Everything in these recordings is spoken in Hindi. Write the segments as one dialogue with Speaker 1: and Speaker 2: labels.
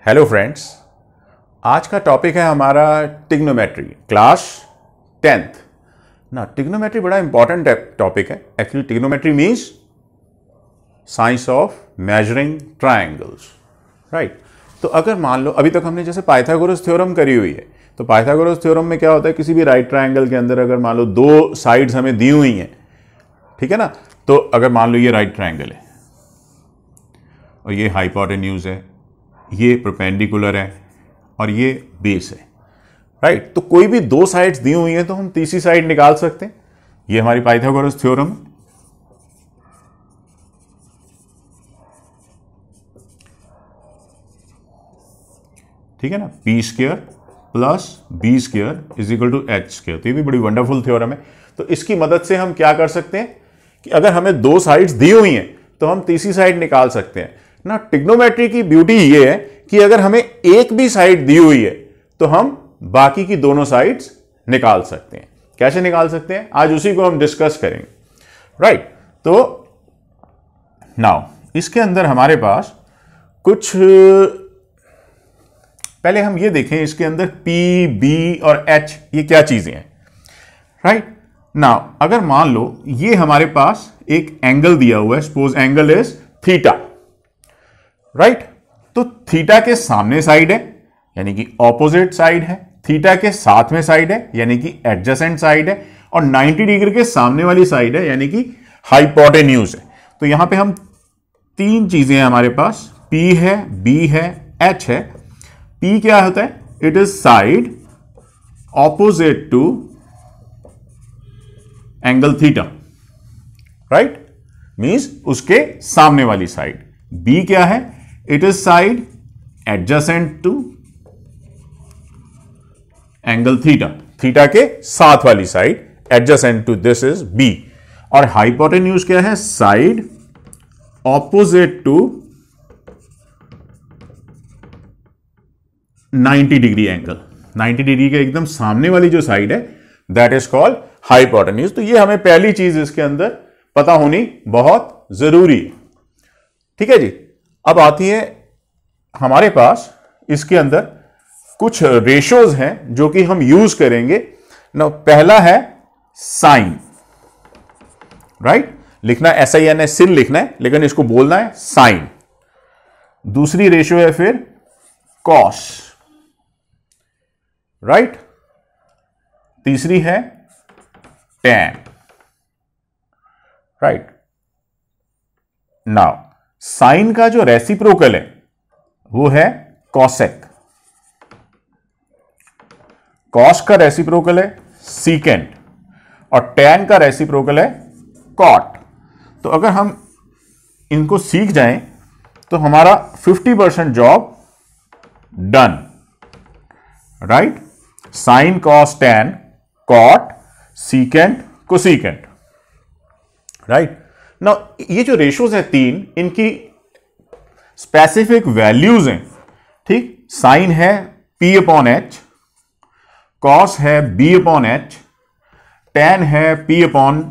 Speaker 1: हेलो फ्रेंड्स, आज का टॉपिक है हमारा ट्रिग्नोमेट्री क्लास 10th ना। ट्रिग्नोमेट्री बड़ा इंपॉर्टेंट टॉपिक है। Actually trigonometry means science of measuring triangles, right. तो अगर मान लो अभी तक हमने जैसे पाइथागोरस थ्योरम करी हुई है, तो पाइथागोरस थ्योरम में क्या होता है, किसी भी राइट ट्रायंगल के अंदर अगर मान लो दो साइड्स हमें दी हुई हैं, ठीक है ना। तो अगर मान लो ये राइट ट्रायंगल है और ये हाइपोटेन्यूज है, ये परपेंडिकुलर है और ये बेस है, राइट। तो कोई भी दो साइड्स दी हुई हैं तो हम तीसरी साइड निकाल सकते हैं। ये हमारी पाइथागोरस थ्योरम है। ठीक है ना, P square plus B square is equal to H square. तो ये भी बड़ी वंडरफुल थ्योरम है। तो इसकी मदद से हम क्या कर सकते हैं कि अगर हमें दो साइड्स दी हुई हैं तो हम तीसरी साइड निकाल सकते हैं ना। ट्रिग्नोमेट्री की ब्यूटी ये है कि अगर हमें एक भी साइड दी हुई है तो हम बाकी की दोनों साइड्स निकाल सकते हैं। कैसे निकाल सकते हैं, आज उसी को हम डिस्कस करेंगे, राइट। तो नाउ इसके अंदर हमारे पास कुछ, पहले हम ये देखें इसके अंदर पी, बी और एच ये क्या चीजें हैं, राइट। नाउ अगर मान लो ये हमारे पास एक एंगल दिया हुआ है, suppose angle is theta, right. तो थीटा के सामने साइड है यानी कि ऑपोजिट साइड है, थीटा के साथ में साइड है यानी कि एडजेसेंट साइड है, और 90 डिग्री के सामने वाली साइड है यानी कि हाइपोटेन्यूज है। तो यहां पे हम तीन चीजें हैं हमारे पास, P है, B है, H है। P क्या होता है, it is side opposite to angle theta, right, means उसके सामने वाली साइड। B क्या है, it is side adjacent to angle theta, theta के साथ वाली side adjacent to this is B। और हाइपोटेन्यूज क्या है, side opposite to 90 degree angle, 90 degree के एकदम सामने वाली जो साइड है दैट इज कॉल्ड हाइपोटेन्यूज। तो ये हमें पहली चीज इसके अंदर पता होनी बहुत जरूरी है, ठीक है जी। अब आती है हमारे पास इसके अंदर कुछ रेशोज हैं जो कि हम यूज करेंगे ना। पहला है साइन, राइट, लिखना SIN है, सिन लिखना है लेकिन इसको बोलना है साइन। दूसरी रेशो है फिर कॉस, राइट। तीसरी है टैन, राइट। नाउ साइन का जो रेसिप्रोकल है वो है कॉसेक, कॉस का रेसिप्रोकल है सीकेंट, और टैन का रेसिप्रोकल है कॉट। तो अगर हम इनको सीख जाएं तो हमारा 50% job done, right. Sine, cos, tan, cot, secant, cosecant, right. ना ये जो रेशोज हैं तीन, इनकी स्पेसिफिक वैल्यूज हैं, ठीक। साइन है P अपॉन एच, कॉस है B अपॉन एच, टैन है P अपॉन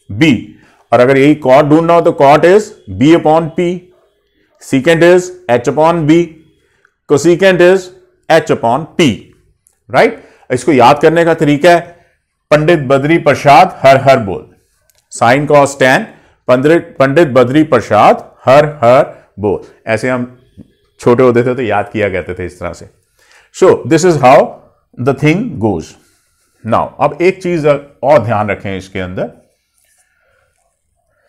Speaker 1: B। और अगर यही कॉट ढूंढना हो तो cot is B upon P, secant is H upon B, cosecant is H upon P, right. इसको याद करने का तरीका है पंडित बद्री प्रसाद हर हर बोल, sign cos tan Pandit Badri Prasad हर हर बोल। ऐसे हम छोटे होते थे तो याद किया करते थे इस तरह से। So this is how the thing goes. Now अब एक चीज और ध्यान रखें इसके अंदर,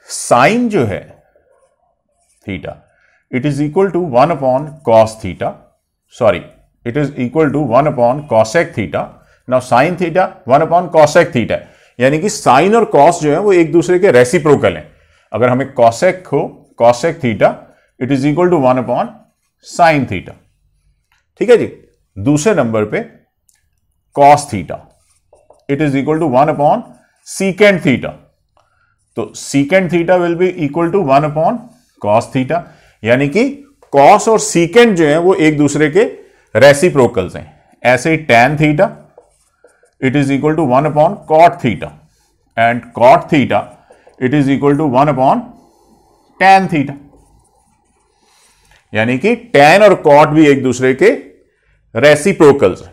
Speaker 1: साइन जो है theta, it is equal to 1 upon cos theta, sorry it is equal to 1 upon cosec theta. Now sine theta 1 upon cosec theta, यानी कि साइन और कॉस जो है वो एक दूसरे के रेसिप्रोकल हैं। अगर हमें कॉसेक हो, cosec theta it is equal to 1 upon sine theta, ठीक है जी। दूसरे नंबर पे cos theta it is equal to 1 upon secant theta. तो secant theta will be equal to 1 upon cos theta, यानी कि कॉस और सीकेंट जो है वो एक दूसरे के रेसिप्रोकल्स हैं। ऐसे ही tan theta it is equal to 1 upon cot theta, and cot theta it is equal to 1 upon tan theta. यानी कि tan और cot भी एक दूसरे के रेसिप्रोकल्स हैं,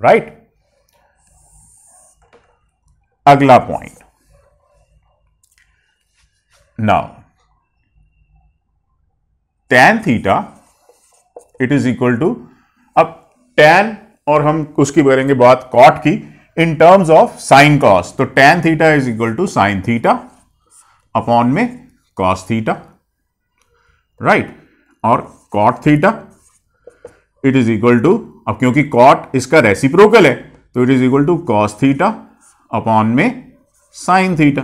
Speaker 1: राइट। अगला point, now tan theta it is equal to, अब tan और हम उसकी करेंगे बात cot की in terms of sine cos, तो tan theta is equal to sine theta upon में cos थीटा, राइट। और cot theta it is equal to, अब क्योंकि cot इसका रेसिप्रोकल है तो it is equal to cos theta upon में sin थीटा,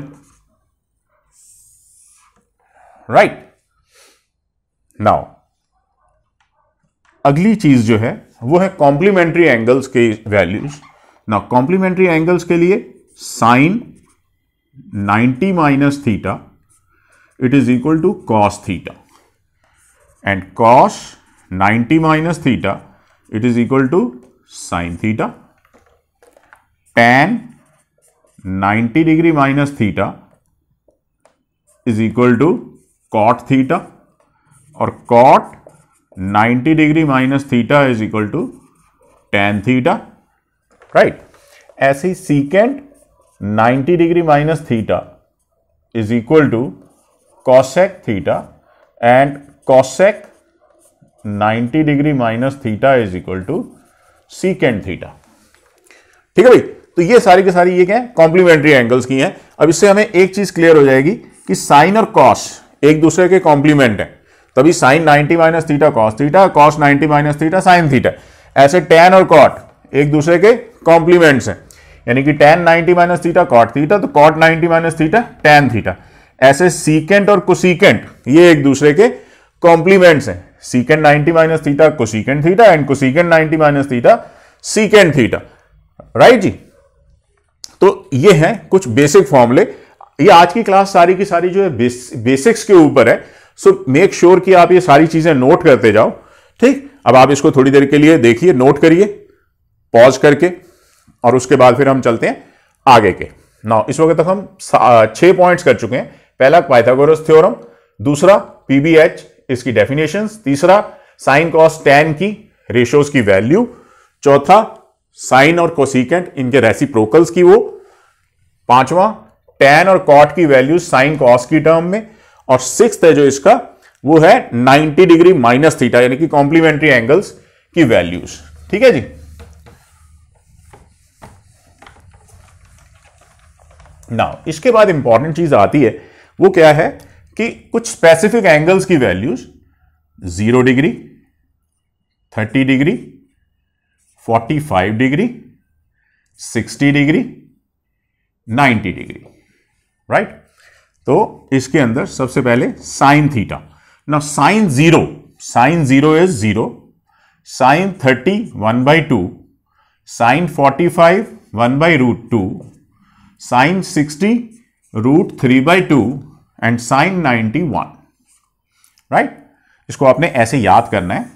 Speaker 1: राइट। नाउ अगली चीज जो है वो है कॉम्प्लीमेंट्री एंगल्स के वैल्यूज। नाउ कॉम्प्लीमेंट्री एंगल्स के लिए sine 90 minus theta it is equal to cos theta and cos 90 minus theta it is equal to sine theta, tan 90 degree minus theta is equal to cot theta और cot 90 degree minus theta is equal to tan theta, right. ऐसे ही secant 90 degree minus theta is equal to cosec theta and cosec 90 degree minus theta is equal to secant theta, ठीक है भाई। तो ये सारी की सारी ये क्या है, कॉम्प्लीमेंट्री एंगल्स की हैं। अब इससे हमें एक चीज क्लियर हो जाएगी कि साइन और कॉस एक दूसरे के कॉम्प्लीमेंट हैं, तभी sine 90 minus theta cos theta, cos 90 minus theta sine theta. ऐसे tan और cot एक दूसरे के कॉम्प्लीमेंट्स हैं, यानी कि tan 90 minus theta cot theta तो cot 90 minus theta tan theta. ऐसे सीकेंट और कोसीकेंट ये एक दूसरे के कॉम्प्लीमेंट्स हैं, secant 90 minus theta cosecant theta and cosecant 90 minus theta secant theta, right जी। तो ये हैं कुछ बेसिक फॉर्मूले। ये आज की क्लास सारी की सारी जो है बेसिक्स के ऊपर है, सो मेक श्योर कि आप ये सारी चीजें नोट करते जाओ, ठीक। अब आप इसको थोड़ी देर के लिए देखिए, नोट करिए पॉज करके, और उसके बाद फिर हम चलते हैं आगे के। नाउ इस वक्त तक हम 6 पॉइंट्स कर चुके हैं। पहला पाइथागोरस थ्योरम, दूसरा पीबीएच इसकी डेफिनेशंस, तीसरा साइन कॉस टैन की रेशियोज की वैल्यू, चौथा साइन और कोसिकेंट इनके रेसिप्रोकल्स की वो, पांचवा टैन और कॉट की वैल्यू साइन कॉस की टर्म में, और सिक्स्थ है जो इसका वो है 90 डिग्री माइनस थीटा यानी कि कॉम्प्लीमेंट्री एंगल्स की वैल्यूज, ठीक है जी। नाउ इसके बाद इंपॉर्टेंट चीज आती है, वो क्या है कि कुछ स्पेसिफिक एंगल्स की values 0 degree, 30 degree, 45 degree, 60 degree, 90 degree, right. तो इसके अंदर सबसे पहले साइन थीटा। ना sine zero is 0, sine 30 1/2, sine 45 1/√2, sine 60 √3/2 and sine 90 1, right. इसको आपने ऐसे याद करना है।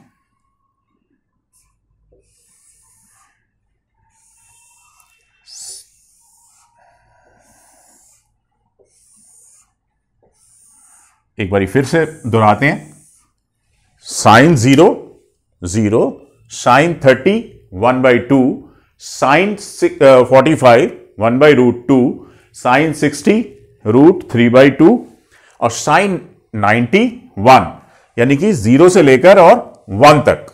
Speaker 1: एक बारी फिर से दोहराते हैं, साइन 0 0, साइन 30 1/2, साइन 45 1/√2, साइन 60 √3/2 और साइन 90 1, यानी कि 0 से लेकर और 1 तक।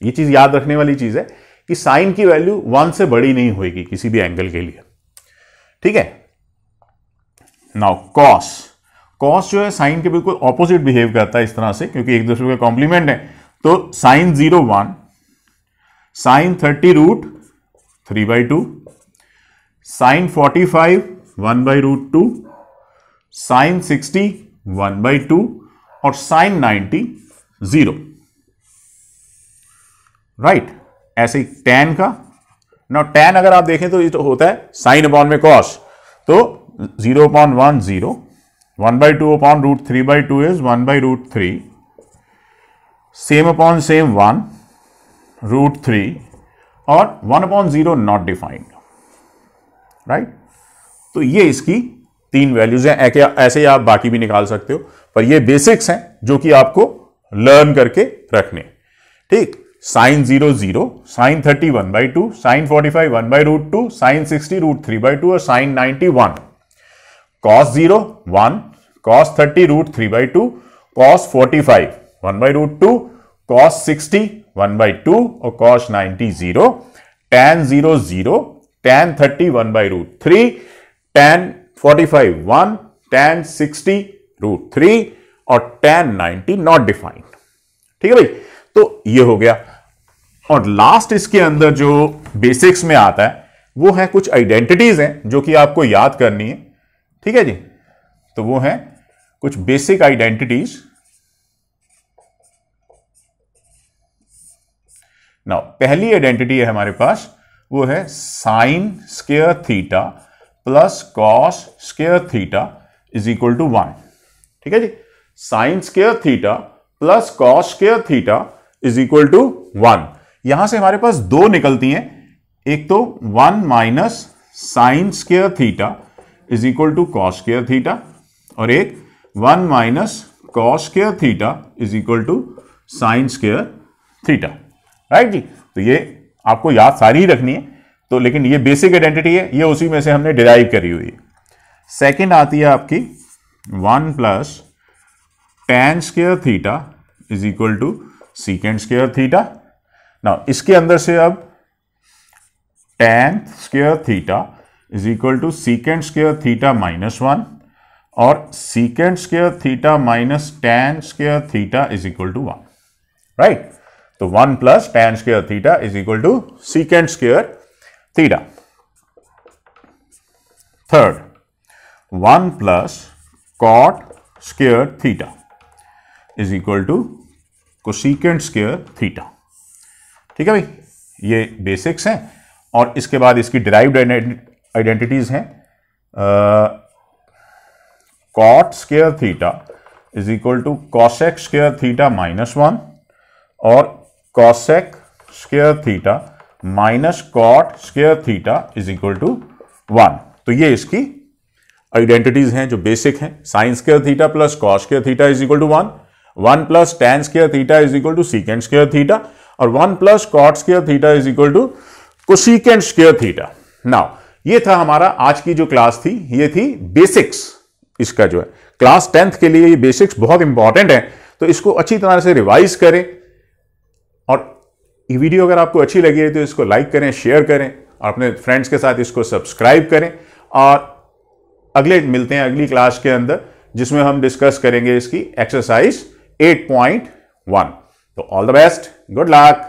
Speaker 1: ये चीज याद रखने वाली चीज है कि साइन की वैल्यू 1 से बड़ी नहीं होगी किसी भी एंगल के लिए, ठीक है। नाउ कॉस जो है साइन के बिल्कुल ऑपोजिट बिहेव करता है इस तरह से, क्योंकि एक दूसरे के कॉम्प्लीमेंट है। तो साइन 0 1, साइन 30 √3/2, साइन 45 1/√2, साइन 60 1/2 और साइन 90 0, राइट। ऐसे ही टैन का, ना टैन अगर आप देखें तो ये तो होता है साइन अपॉन में कॉस, तो 0/1 0, 1/2 upon √3/2 is 1/√3, same upon same 1 √3 और 1/0 नॉट डिफाइंड, राइट। तो ये इसकी 3 वैल्यूज हैं। ऐसे ही आप बाकी भी निकाल सकते हो, पर ये बेसिक्स हैं जो कि आपको लर्न करके रखने। ठीक, साइन 0 0, साइन 30 1/2, साइन 45 1/√2, साइन 60 √3/2 और sine 90 1, cos 0 1, cos 30 √3/2, cos 45 1/√2, cos 60 1/2 और cos 90 0, tan 0 0, tan 30 1/√3, tan 45 1, tan 60 √3 और tan 90 नॉट डिफाइंड। ठीक है भाई, तो ये हो गया। और लास्ट इसके अंदर जो बेसिक्स में आता है वो है कुछ आइडेंटिटीज हैं जो कि आपको याद करनी है। ठीक है जी, तो वो है कुछ बेसिक आइडेंटिटीज। नाउ पहली आइडेंटिटी है हमारे पास, वो है sine square theta plus cos square theta is equal to 1। ठीक है जी, sine square theta plus cos square theta is equal to 1। यहां से हमारे पास दो निकलती हैं, एक तो 1 minus sine square theta is equal to cos square theta और एक 1 minus cos square theta is equal to sine square theta. Right जी, तो ये आपको याद सारी ही रखनी है, तो लेकिन ये बेसिक आइडेंटिटी है, ये उसी में से हमने डिराइव करी हुई है। सेकेंड आती है आपकी 1 plus tan square theta is equal to secant square theta. ना इसके अंदर से अब tan square theta is equal to secant square theta -1 और secant square theta minus tan square theta is equal to 1। Right, तो 1 plus tan square theta is equal to secant square theta. Third, 1 plus cot square theta is equal to cosecant square theta. ठीक है भाई, ये बेसिक्स हैं और इसके बाद इसकी डिराइव्ड आइडेंटिटीज हैं। Cot square theta is equal to cosec square theta -1 और cosec square theta minus cot square theta is equal to 1। तो ये इसकी आइडेंटिटीज हैं जो बेसिक हैं। Sine square theta plus cos square theta is equal to 1, 1 plus tan square theta is equal to secant square theta और 1 plus cot square theta is equal to cosecant square theta. Now ये था हमारा आज की जो क्लास थी, ये थी बेसिक्स। इसका जो है क्लास 10th के लिए ये बेसिक्स बहुत इंपॉर्टेंट है, तो इसको अच्छी तरह से रिवाइज करें। और ये वीडियो अगर आपको अच्छी लगी है तो इसको लाइक करें, शेयर करें और अपने फ्रेंड्स के साथ इसको सब्सक्राइब करें। और अगले मिलते हैं अगली क्लास के अंदर, जिसमें हम डिस्कस करेंगे इसकी एक्सरसाइज 8.1। तो all the best, good luck.